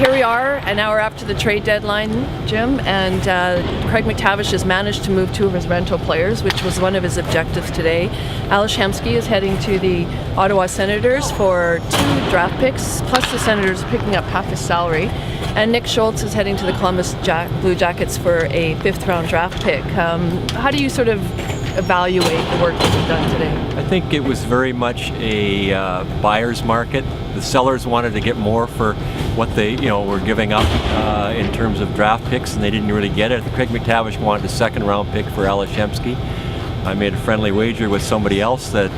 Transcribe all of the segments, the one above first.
Here we are, an hour after the trade deadline, Jim, and Craig MacTavish has managed to move two of his rental players, which was one of his objectives today. Ales Hemsky is heading to the Ottawa Senators for 2 draft picks, plus the Senators are picking up half his salary. And Nick Schultz is heading to the Columbus Blue Jackets for a 5th-round draft pick. How do you sort of evaluate the work that you've done today? I think it was very much a buyer's market. The sellers wanted to get more for what they, were giving up in terms of draft picks, and they didn't really get it. Craig MacTavish wanted a 2nd-round pick for Ales Hemsky. I made a friendly wager with somebody else that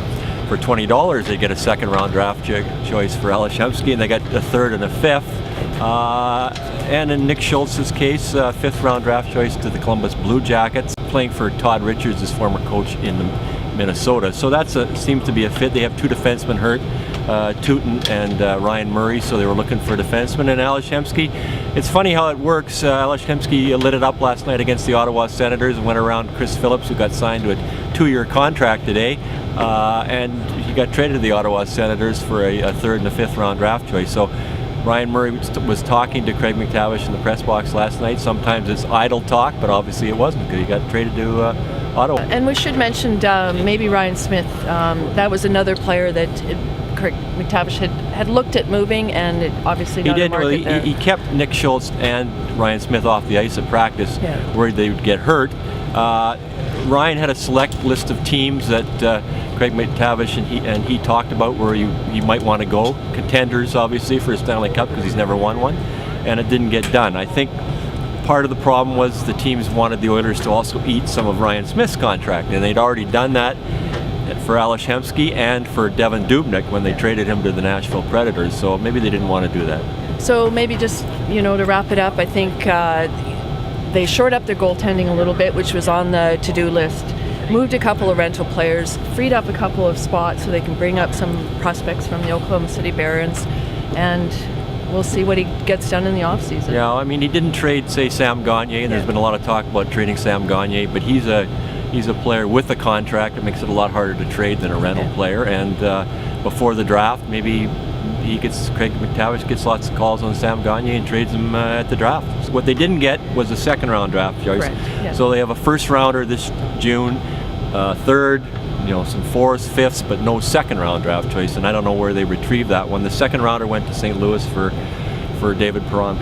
for $20 they'd get a 2nd-round draft choice for Ales Hemsky, and they got a 3rd and a 5th. And in Nick Schultz's case, 5th-round draft choice to the Columbus Blue Jackets, playing for Todd Richards, his former coach in Minnesota. So that seems to be a fit. They have 2 defensemen hurt, Tootin and Ryan Murray, so they were looking for a defenseman. And Ales Hemsky, it's funny how it works. Ales Hemsky lit it up last night against the Ottawa Senators and went around Chris Phillips, who got signed to a 2-year contract today, and he got traded to the Ottawa Senators for a 3rd and a 5th-round draft choice. So Ryan Murray was talking to Craig MacTavish in the press box last night. Sometimes it's idle talk, but obviously it wasn't, because he got traded to Ottawa. And we should mention maybe Ryan Smith. That was another player that Craig MacTavish had looked at moving, and it obviously not a market there. He kept Nick Schultz and Ryan Smith off the ice at practice, worried they would get hurt. Ryan had a select list of teams that Craig MacTavish and he talked about where he might want to go. Contenders, obviously, for a Stanley Cup, because he's never won one, and it didn't get done. I think part of the problem was the teams wanted the Oilers to also eat some of Ryan Smith's contract, and they'd already done that for Ales Hemsky and for Devan Dubnyk when they traded him to the Nashville Predators, so maybe they didn't want to do that. So maybe just, to wrap it up, I think they shored up their goaltending a little bit, which was on the to-do list, moved a couple of rental players, freed up a couple of spots so they can bring up some prospects from the Oklahoma City Barons, and we'll see what he gets done in the offseason. Yeah, I mean, he didn't trade, say, Sam Gagner, and there's been a lot of talk about trading Sam Gagner, but he's a player with a contract that makes it a lot harder to trade than a rental player, and before the draft, maybe Craig MacTavish gets lots of calls on Sam Gagner and trades him at the draft. So what they didn't get was a 2nd-round draft choice. So they have a 1st-rounder this June, 3rd, some 4th, 5th, but no 2nd-round draft choice, and I don't know where they retrieved that one. The 2nd-rounder went to St. Louis for David Perron.